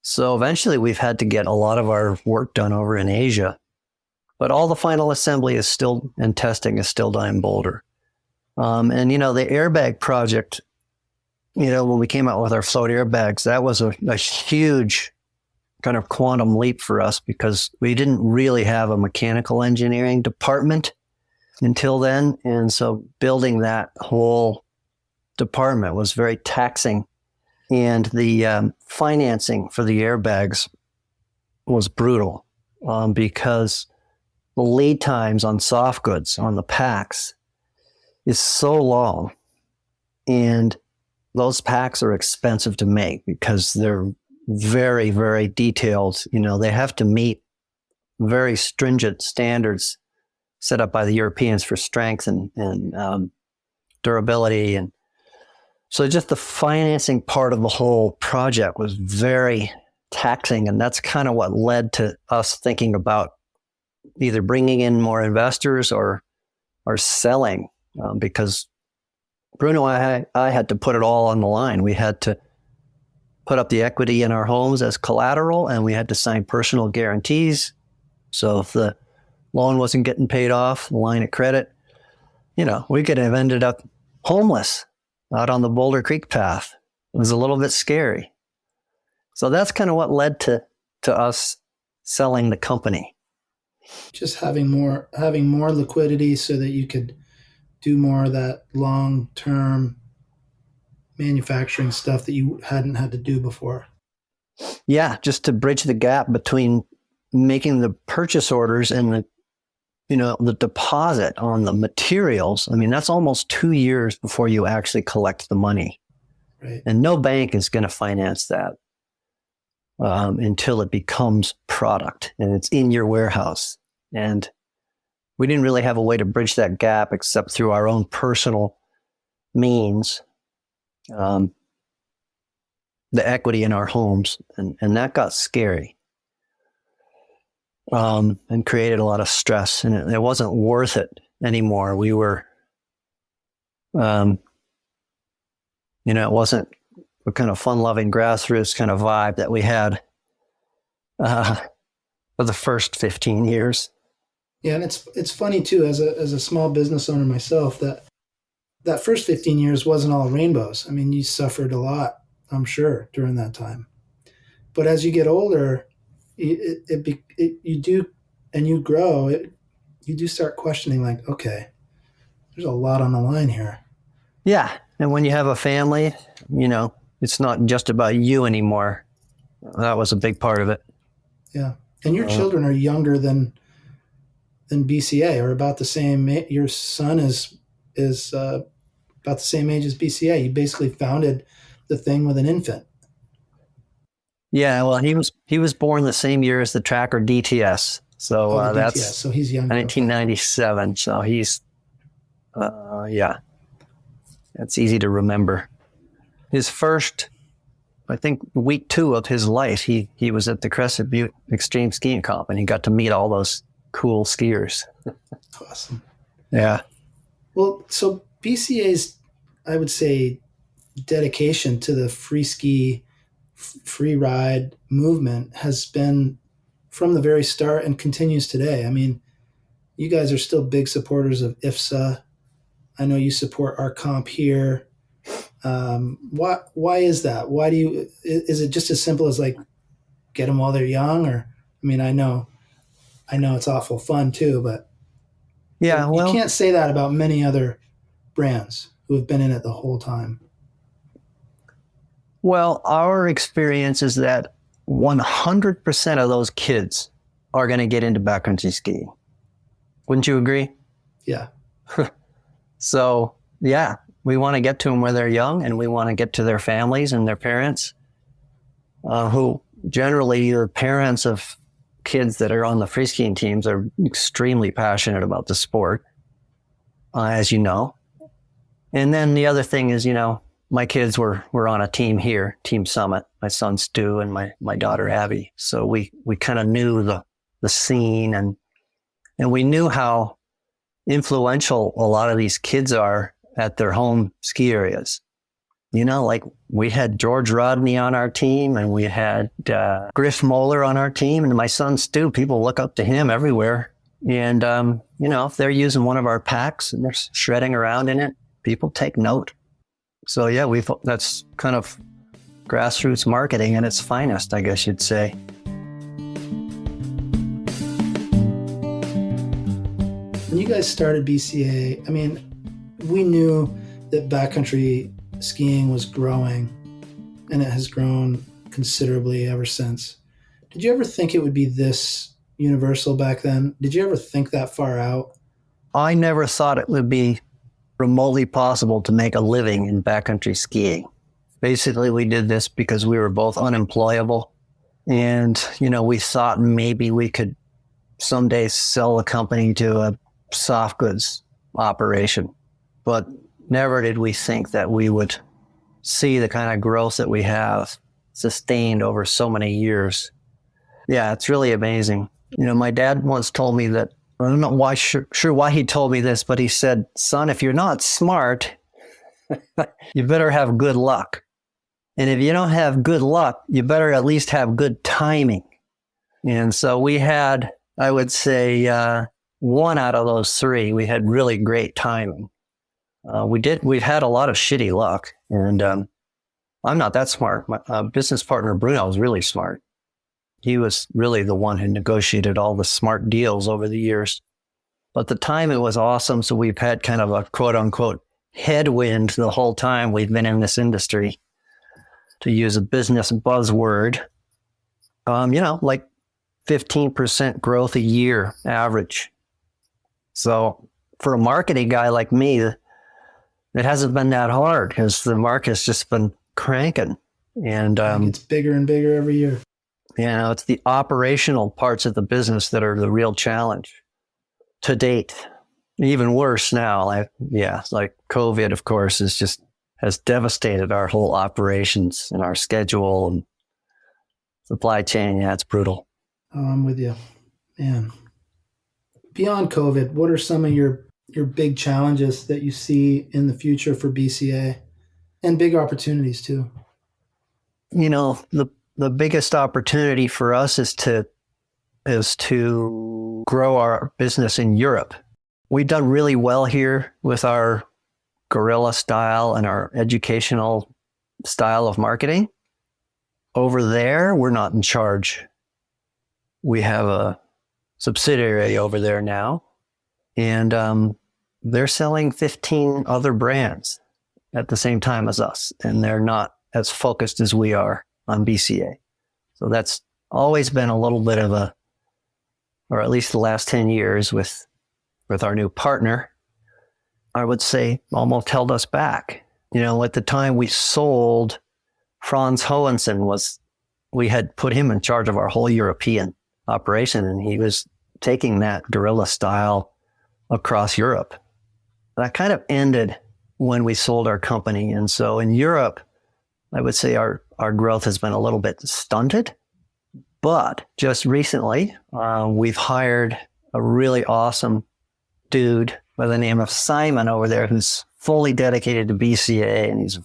So eventually we've had to get a lot of our work done over in Asia. But all the final assembly and testing is still done in Boulder. And, the airbag project, when we came out with our float airbags, that was a huge kind of quantum leap for us because we didn't really have a mechanical engineering department until then. And so building that whole department was very taxing. And the financing for the airbags was brutal because the lead times on soft goods, on the packs, is so long. And those packs are expensive to make because they're very, very detailed. They have to meet very stringent standards set up by the Europeans for strength and durability. And so just the financing part of the whole project was very taxing. And that's kind of what led to us thinking about either bringing in more investors or selling, because Bruno and I had to put it all on the line. We had to put up the equity in our homes as collateral, and we had to sign personal guarantees. So if the loan wasn't getting paid off, the line of credit, we could have ended up homeless out on the Boulder Creek path. It was a little bit scary. So that's kind of what led to us selling the company. Just having more liquidity so that you could do more of that long-term manufacturing stuff that you hadn't had to do before. Yeah, just to bridge the gap between making the purchase orders and the deposit on the materials. I mean, that's almost 2 years before you actually collect the money. Right. And no bank is going to finance that until it becomes product and it's in your warehouse. And we didn't really have a way to bridge that gap except through our own personal means, the equity in our homes. And that got scary and created a lot of stress. And it wasn't worth it anymore. We were, it wasn't the kind of fun-loving grassroots kind of vibe that we had for the first 15 years. Yeah, and it's funny too, as a small business owner myself, that first 15 years wasn't all rainbows. I mean, you suffered a lot, I'm sure, during that time. But as you get older, you do, and you grow, you do start questioning, like, okay, there's a lot on the line here. Yeah, and when you have a family, it's not just about you anymore. That was a big part of it. Yeah, and your children are younger than BCA, or about the same. Your son is about the same age as BCA. You basically founded the thing with an infant. Yeah, well, he was born the same year as the tracker DTS. So that's DTS. So he's younger. 1997. So he's that's easy to remember. His first, I think, week 2 of his life, he was at the Crescent Butte Extreme Skiing Comp, and he got to meet all those cool skiers. Awesome. Yeah. Well, so BCA's, I would say, dedication to the free ski, free ride movement has been from the very start and continues today. I mean, you guys are still big supporters of IFSA. I know you support our comp here. Why is that? Why do you? Is it just as simple as like get them while they're young? Or, I mean, I know it's awful fun too, but yeah, well, you can't say that about many other brands who have been in it the whole time. Well, our experience is that 100% of those kids are going to get into backcountry skiing. Wouldn't you agree? Yeah. So, yeah, we want to get to them where they're young, and we want to get to their families and their parents, who generally are parents of kids that are on the free skiing teams are extremely passionate about the sport, as you know. And then the other thing is, my kids were on a team here, Team Summit, my son Stu and my daughter Abby. So we kind of knew the scene, and we knew how influential a lot of these kids are at their home ski areas. Like we had George Rodney on our team, and we had Griff Moeller on our team, and my son Stu, people look up to him everywhere. And, if they're using one of our packs and they're shredding around in it, people take note. So yeah, that's kind of grassroots marketing at its finest, I guess you'd say. When you guys started BCA, we knew that backcountry skiing was growing, and it has grown considerably ever since. Did you ever think it would be this universal back then? Did you ever think that far out? I never thought it would be remotely possible to make a living in backcountry skiing. Basically, we did this because we were both unemployable, and we thought maybe we could someday sell the company to a soft goods operation, but never did we think that we would see the kind of growth that we have sustained over so many years. Yeah, it's really amazing. My dad once told me that, I don't know why he told me this, but he said, son, if you're not smart, you better have good luck. And if you don't have good luck, you better at least have good timing. And so we had, I would say, one out of those three. We had really great timing. We've had a lot of shitty luck, and I'm not that smart. My business partner, Bruno, was really smart. He was really the one who negotiated all the smart deals over the years. But the timing was awesome, so we've had kind of a quote-unquote headwind the whole time we've been in this industry, to use a business buzzword. Like 15% growth a year average. So for a marketing guy like me, it hasn't been that hard because the market's just been cranking. And it's bigger and bigger every year. It's the operational parts of the business that are the real challenge to date. Even worse now. Like COVID, of course, has devastated our whole operations and our schedule and supply chain. Yeah, it's brutal. Oh, I'm with you, man. Beyond COVID, what are some of your big challenges that you see in the future for BCA, and big opportunities too? The biggest opportunity for us is to grow our business in Europe. We've done really well here with our guerrilla style and our educational style of marketing. Over there, we're not in charge. We have a subsidiary over there now, and they're selling 15 other brands at the same time as us, and they're not as focused as we are on BCA. So that's always been a little bit of or at least the last 10 years with our new partner, I would say almost held us back. At the time we sold, Franz Hohensen we had put him in charge of our whole European operation, and he was taking that guerrilla style across Europe. That kind of ended when we sold our company. And so in Europe, I would say our growth has been a little bit stunted. But just recently, we've hired a really awesome dude by the name of Simon over there, who's fully dedicated to BCA, and he's a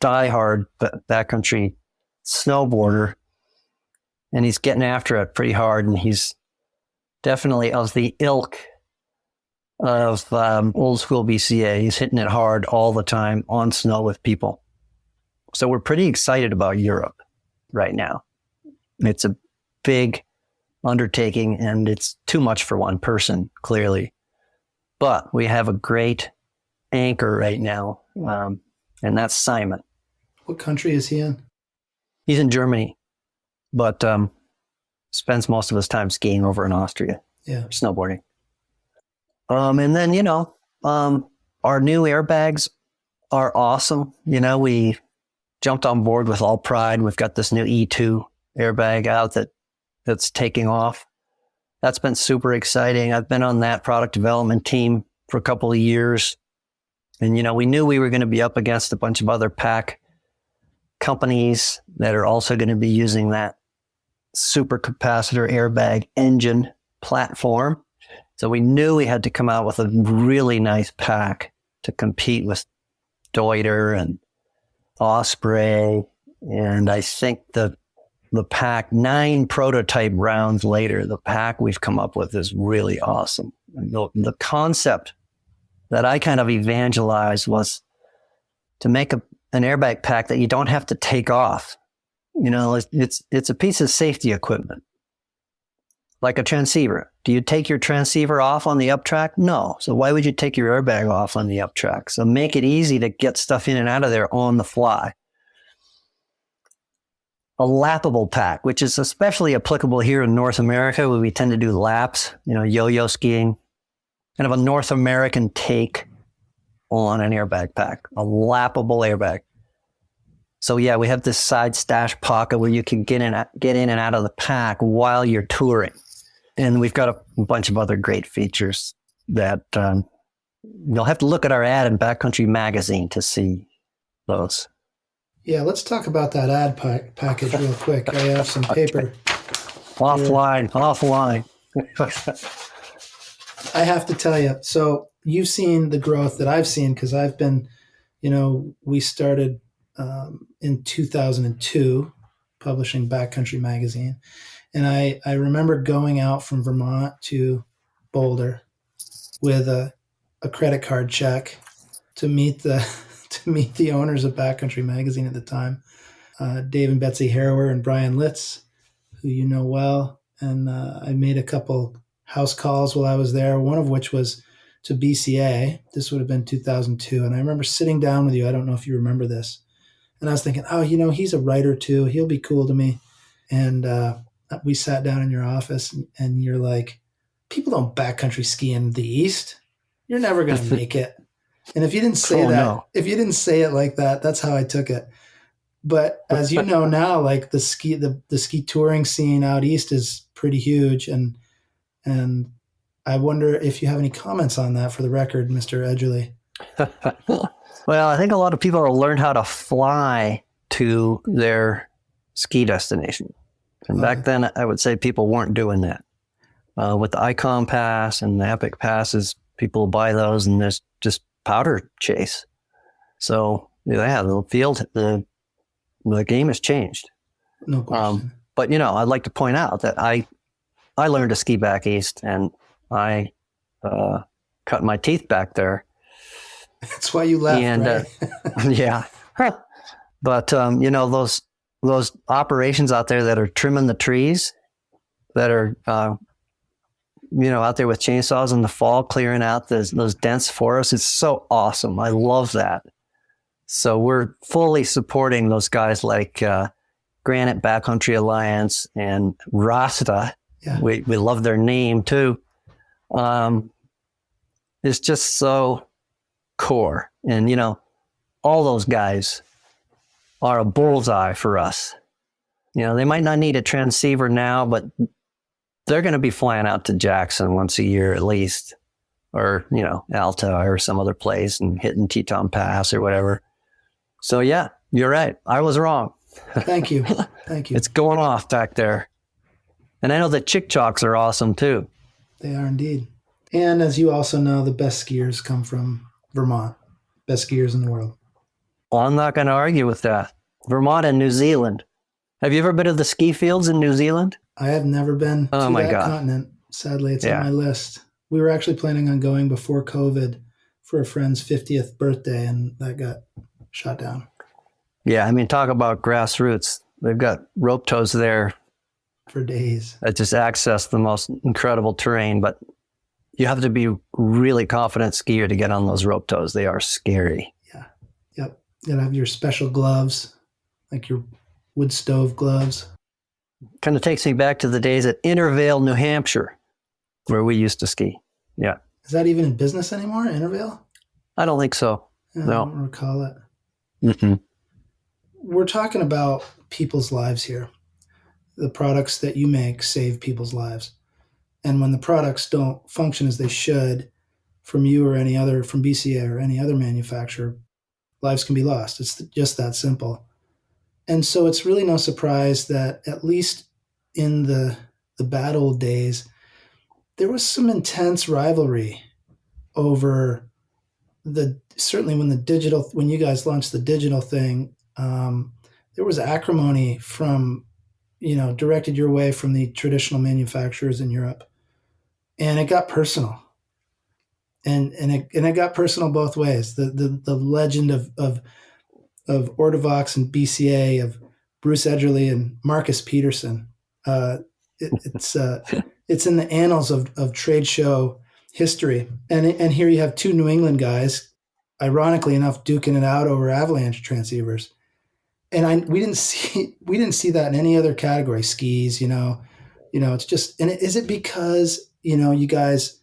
diehard backcountry snowboarder. And he's getting after it pretty hard, and he's definitely of the ilk of old school BCA. He's hitting it hard all the time on snow with people. So we're pretty excited about Europe right now. It's a big undertaking, and it's too much for one person, clearly. But we have a great anchor right now, and that's Simon. What country is he in? He's in Germany. But spends most of his time skiing over in Austria, Yeah. snowboarding. And then, our new airbags are awesome. We jumped on board with all pride. We've got this new E2 airbag out that's taking off. That's been super exciting. I've been on that product development team for a couple of years. And, we knew we were going to be up against a bunch of other pack companies that are also going to be using that super capacitor airbag engine platform. So we knew we had to come out with a really nice pack to compete with Deuter and Osprey. And I think the pack 9 prototype rounds later, the pack we've come up with is really awesome. The concept that I kind of evangelized was to make an airbag pack that you don't have to take off. It's a piece of safety equipment, like a transceiver. Do you take your transceiver off on the up track? No. So why would you take your airbag off on the up track? So make it easy to get stuff in and out of there on the fly. A lappable pack, which is especially applicable here in North America, where we tend to do laps, yo-yo skiing, kind of a North American take on an airbag pack, a lappable airbag. So yeah, we have this side stash pocket where you can get in and out of the pack while you're touring. And we've got a bunch of other great features that you'll have to look at our ad in Backcountry magazine to see those. Yeah, let's talk about that ad package real quick. I have some paper. Offline. I have to tell you, so you've seen the growth that I've seen, because I've been, we started in 2002 publishing Backcountry magazine. And I remember going out from Vermont to Boulder with a credit card check to meet the owners of Backcountry magazine at the time, Dave and Betsy Harrower and Brian Litz, who you know well. And I made a couple house calls while I was there, one of which was to BCA. This would have been 2002. And I remember sitting down with you. I don't know if you remember this. And I was thinking, he's a writer too. He'll be cool to me. And we sat down in your office and you're like, people don't backcountry ski in the East. You're never going to make it. And if you didn't say if you didn't say it like that, that's how I took it. But as you know now, like the ski touring scene out East is pretty huge. And I wonder if you have any comments on that for the record, Mr. Edgerly. Well, I think a lot of people will learn how to fly to their ski destination. And back then, I would say people weren't doing that. With the Icon Pass and the Epic Passes, people buy those and there's just powder chase. So, yeah, the game has changed. No question. But, I'd like to point out that I learned to ski back East and I cut my teeth back there. That's why you laugh, right? Yeah. But, those operations out there that are trimming the trees, that are, out there with chainsaws in the fall, clearing out those dense forests, it's so awesome. I love that. So we're fully supporting those guys like Granite Backcountry Alliance and Rasta. Yeah. We love their name too. It's just so core. And, all those guys are a bullseye for us. They might not need a transceiver now, but they're going to be flying out to Jackson once a year at least, or, Alta or some other place and hitting Teton Pass or whatever. So yeah, you're right. I was wrong. Thank you. It's going off back there. And I know the Chick Chalks are awesome too. They are indeed. And as you also know, the best skiers come from Vermont. Best skiers in the world. Well, I'm not going to argue with that. Vermont and New Zealand. Have you ever been to the ski fields in New Zealand? I have never been to that continent. Sadly, it's on my list. We were actually planning on going before COVID for a friend's 50th birthday, and that got shot down. Yeah, talk about grassroots. They've got rope tows there for days that just access the most incredible terrain, but you have to be really confident skier to get on those rope tows. They are scary. Yeah. Yep. You gotta have your special gloves, like your wood stove gloves. Kind of takes me back to the days at Intervale, New Hampshire, where we used to ski. Yeah. Is that even in business anymore, Intervale? I don't think so. Yeah, No. I don't recall it. Mm-mm. We're talking about people's lives here. The products that you make save people's lives. And when the products don't function as they should from you or any other, from BCA or any other manufacturer, lives can be lost. It's just that simple. And so it's really no surprise that at least in the bad old days, there was some intense rivalry over certainly when you guys launched the digital thing, there was acrimony directed your way from the traditional manufacturers in Europe. And it got personal. And it got personal both ways. The legend of Ortovox and BCA, of Bruce Edgerly and Marcus Peterson. It's in the annals of trade show history. And here you have two New England guys, ironically enough, duking it out over avalanche transceivers. And we didn't see that in any other category, skis, it's just, and is it because, you guys,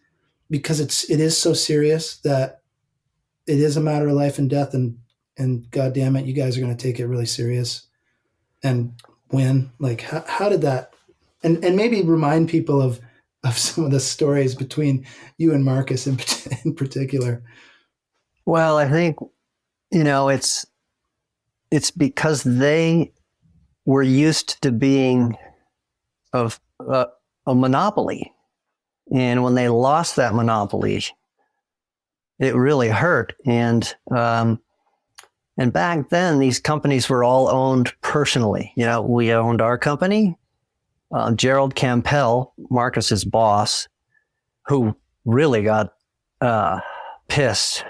because it is so serious that it is a matter of life and death, and God damn it, you guys are going to take it really serious and win? Like, how did that, and maybe remind people of some of the stories between you and Marcus in particular? Well, I think, it's because they were used to being of a monopoly. And when they lost that monopoly, it really hurt. And back then, these companies were all owned personally. We owned our company. Gerald Campbell, Marcus's boss, who really got pissed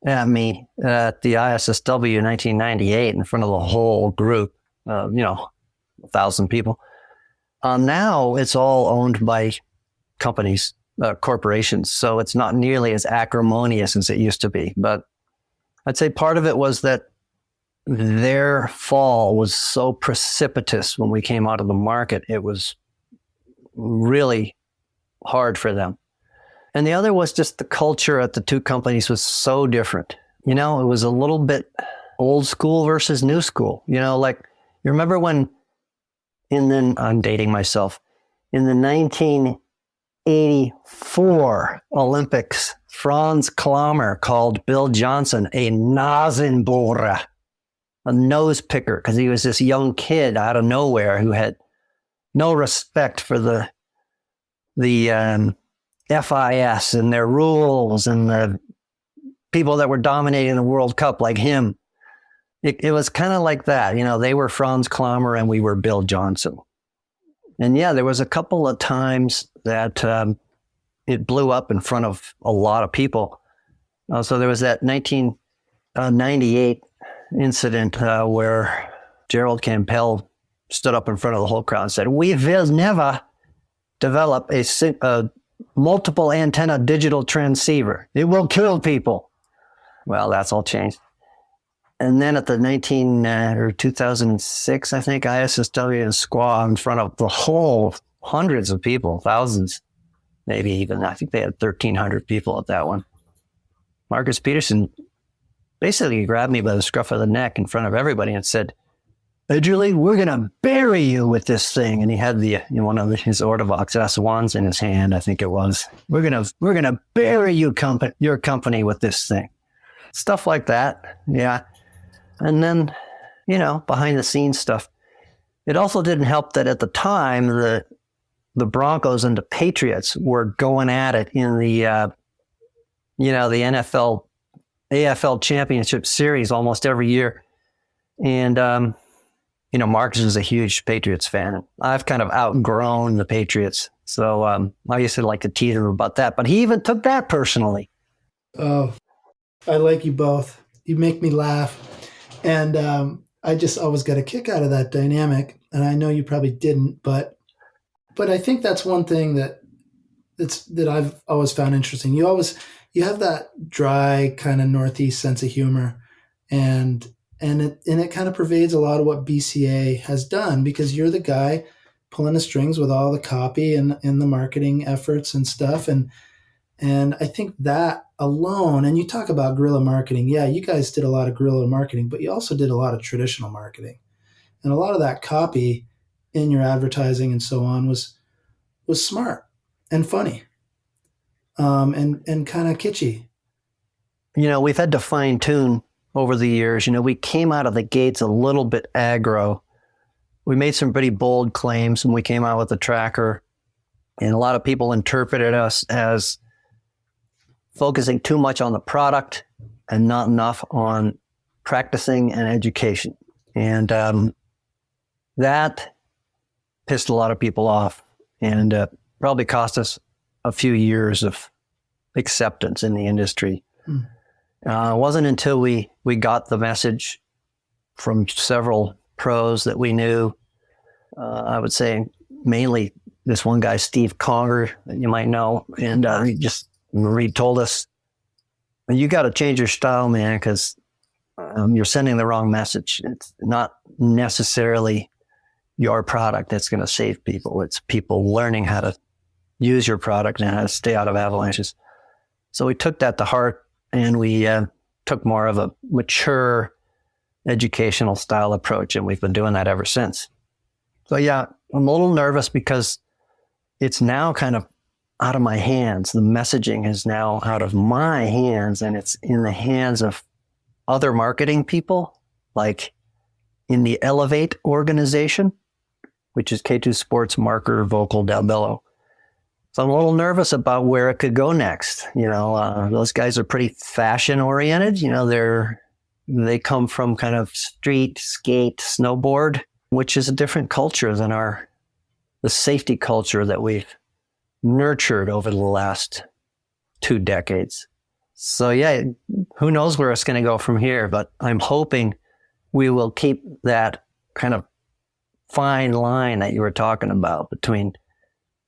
at me at the ISSW in 1998 in front of the whole group, 1,000 people. Now it's all owned by companies, corporations. So it's not nearly as acrimonious as it used to be. But I'd say part of it was that their fall was so precipitous when we came out of the market. It was really hard for them. And the other was just the culture at the two companies was so different. It was a little bit old school versus new school. Like, you remember when, I'm dating myself, in the 1984 Olympics, Franz Klammer called Bill Johnson a Nasenbohrer, a nose picker, because he was this young kid out of nowhere who had no respect for the FIS and their rules and the people that were dominating the World Cup like him. It was kind of like that. They were Franz Klammer and we were Bill Johnson. And yeah, there was a couple of times that it blew up in front of a lot of people. So there was that 1998 incident where Gerald Campbell stood up in front of the whole crowd and said, "We will never develop a multiple antenna digital transceiver. It will kill people." Well, that's all changed. And then at the 2006, I think, ISSW in Squaw, in front of the whole hundreds of people, thousands, maybe even, I think they had 1,300 people at that one. Marcus Peterson basically grabbed me by the scruff of the neck in front of everybody and said, "Edgerly, we're going to bury you with this thing." And he had one of his Ortovox S1s in his hand, I think it was. We're going to bury your company with this thing. Stuff like that. Yeah. And then, behind the scenes stuff. It also didn't help that at the time, the Broncos and the Patriots were going at it in the, the NFL, AFL Championship Series almost every year. And, Marcus is a huge Patriots fan. I've kind of outgrown the Patriots. So I used to like to tease him about that. But he even took that personally. Oh, I like you both. You make me laugh. And I just always got a kick out of that dynamic. And I know you probably didn't, but I think that's one thing that I've always found interesting. You have that dry kind of Northeast sense of humor, and it kind of pervades a lot of what BCA has done, because you're the guy pulling the strings with all the copy and the marketing efforts and stuff. And I think that alone, and you talk about guerrilla marketing. Yeah, you guys did a lot of guerrilla marketing, but you also did a lot of traditional marketing. And a lot of that copy in your advertising and so on was smart and funny, and kind of kitschy. We've had to fine tune over the years. We came out of the gates a little bit aggro. We made some pretty bold claims when we came out with the tracker, and a lot of people interpreted us as focusing too much on the product and not enough on practicing and education. And that pissed a lot of people off, and probably cost us a few years of acceptance in the industry. It wasn't until we got the message from several pros that we knew. I would say mainly this one guy, Steve Conger, that you might know, and he told us, "You got to change your style, man, because you're sending the wrong message. It's not necessarily your product that's going to save people. It's people learning how to use your product and how to stay out of avalanches." So we took that to heart, and we took more of a mature educational style approach, and we've been doing that ever since. So yeah, I'm a little nervous because it's now kind of out of my hands. The messaging is now out of my hands, and it's in the hands of other marketing people, like in the Elevate organization, which is K2 Sports, Marker, Vocal, Dalbello. So I'm a little nervous about where it could go next. Those guys are pretty fashion oriented. They come from kind of street, skate, snowboard, which is a different culture than the safety culture that we've nurtured over the last 2 decades. So yeah, who knows where it's going to go from here, but I'm hoping we will keep that kind of fine line that you were talking about between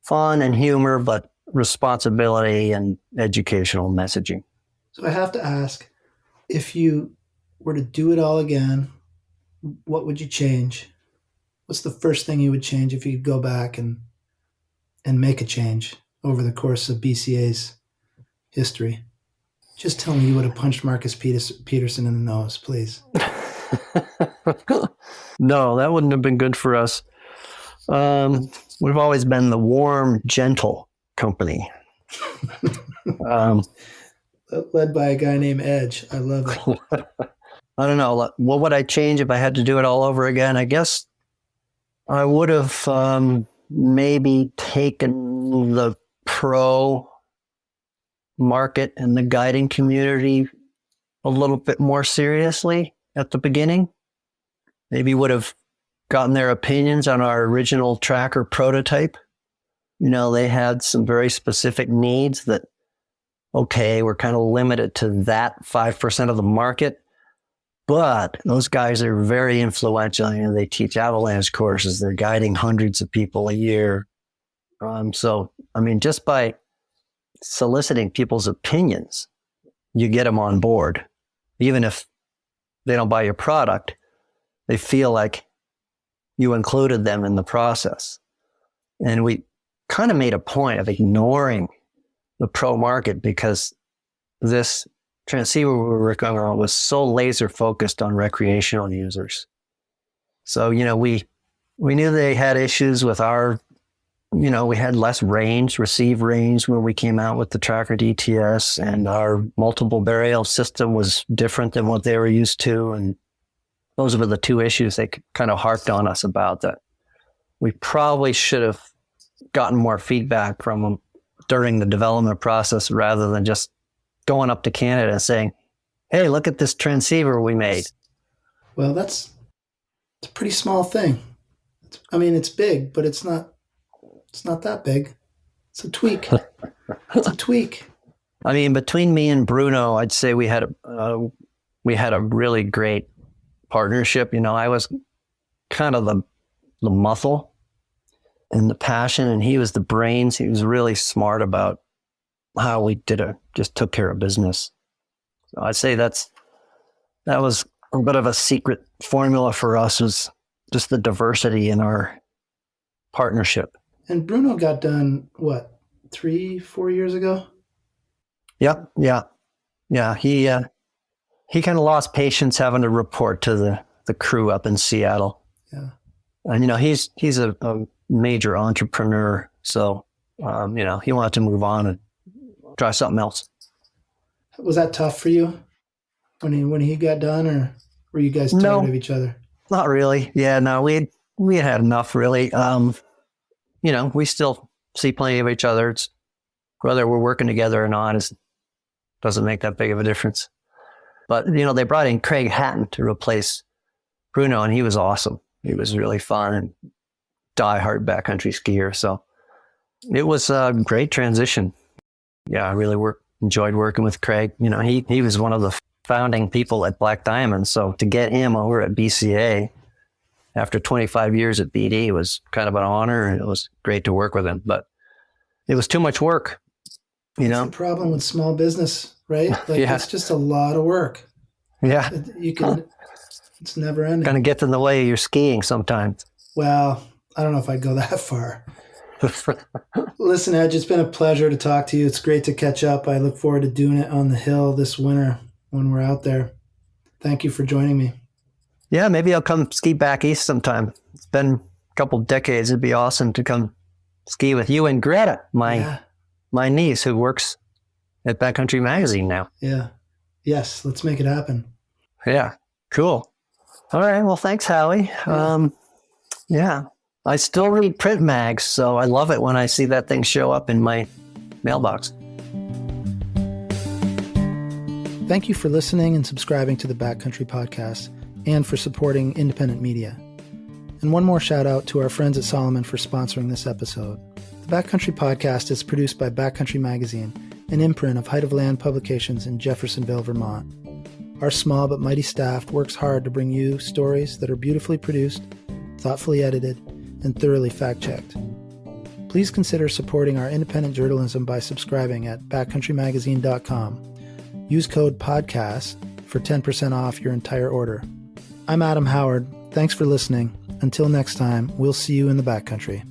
fun and humor, but responsibility and educational messaging. So I have to ask, if you were to do it all again, what would you change? What's the first thing you would change if you could go back and make a change over the course of BCA's history? Just tell me you would have punched Marcus Peterson in the nose, please. No, that wouldn't have been good for us. We've always been the warm, gentle company. Led by a guy named Edge. I love it. I don't know. What would I change if I had to do it all over again? I guess I would have maybe taken the pro market and the guiding community a little bit more seriously at the beginning. Maybe would have gotten their opinions on our original tracker prototype. They had some very specific needs that, okay, we're kind of limited to that 5% of the market. But those guys are very influential. They teach avalanche courses. They're guiding hundreds of people a year. Just by soliciting people's opinions, you get them on board. Even if they don't buy your product, they feel like you included them in the process. And we kind of made a point of ignoring the pro market because this transceiver we were working on was so laser focused on recreational users. So, we knew they had issues with we had less range, receive range when we came out with the tracker DTS, and our multiple burial system was different than what they were used to. And those were the 2 issues they kind of harped on us about, that we probably should have gotten more feedback from them during the development process rather than just going up to Canada and saying, "Hey, look at this transceiver we made." Well, it's a pretty small thing. It's big, but it's not that big. It's a tweak. It's a tweak. Between me and Bruno, I'd say we had a really great partnership. I was kind of the muscle and the passion, and he was the brains. He was really smart about how we just took care of business. So I'd say that was a bit of a secret formula for us, was just the diversity in our partnership. And Bruno got done, what, 3-4 years ago? Yep. Yeah. Yeah. He kind of lost patience having to report to the crew up in Seattle. Yeah. And, he's a major entrepreneur. So, he wanted to move on and try something else. Was that tough for you when he got done, or were you guys tired of each other? Not really. Yeah, no, we had enough, really. We still see plenty of each other. It's whether we're working together or not doesn't make that big of a difference. But, they brought in Craig Hatton to replace Bruno, and he was awesome. He was really fun and diehard backcountry skier. So it was a great transition. Yeah, I really enjoyed working with Craig. He was one of the founding people at Black Diamond. So to get him over at BCA after 25 years at BD was kind of an honor, and it was great to work with him. But it was too much work. That's the problem with small business, right? It's just a lot of work. Yeah. It's never ending. Kind of gets in the way of your skiing sometimes. Well, I don't know if I'd go that far. Listen, Edge, it's been a pleasure to talk to you. It's great to catch up. I look forward to doing it on the hill this winter when we're out there. Thank you for joining me. Yeah, maybe I'll come ski back east sometime. It's been a couple decades. It'd be awesome to come ski with you and Greta, my niece, who works at Backcountry Magazine now. Yeah. Yes, let's make it happen. Yeah, cool. All right, well, thanks, Howie. Yeah. I still read print mags, so I love it when I see that thing show up in my mailbox. Thank you for listening and subscribing to the Backcountry Podcast, and for supporting independent media. And one more shout out to our friends at Salomon for sponsoring this episode. The Backcountry Podcast is produced by Backcountry Magazine, an imprint of Height of Land Publications in Jeffersonville, Vermont. Our small but mighty staff works hard to bring you stories that are beautifully produced, thoughtfully edited, and thoroughly fact-checked. Please consider supporting our independent journalism by subscribing at backcountrymagazine.com. Use code PODCAST for 10% off your entire order. I'm Adam Howard. Thanks for listening. Until next time, we'll see you in the backcountry.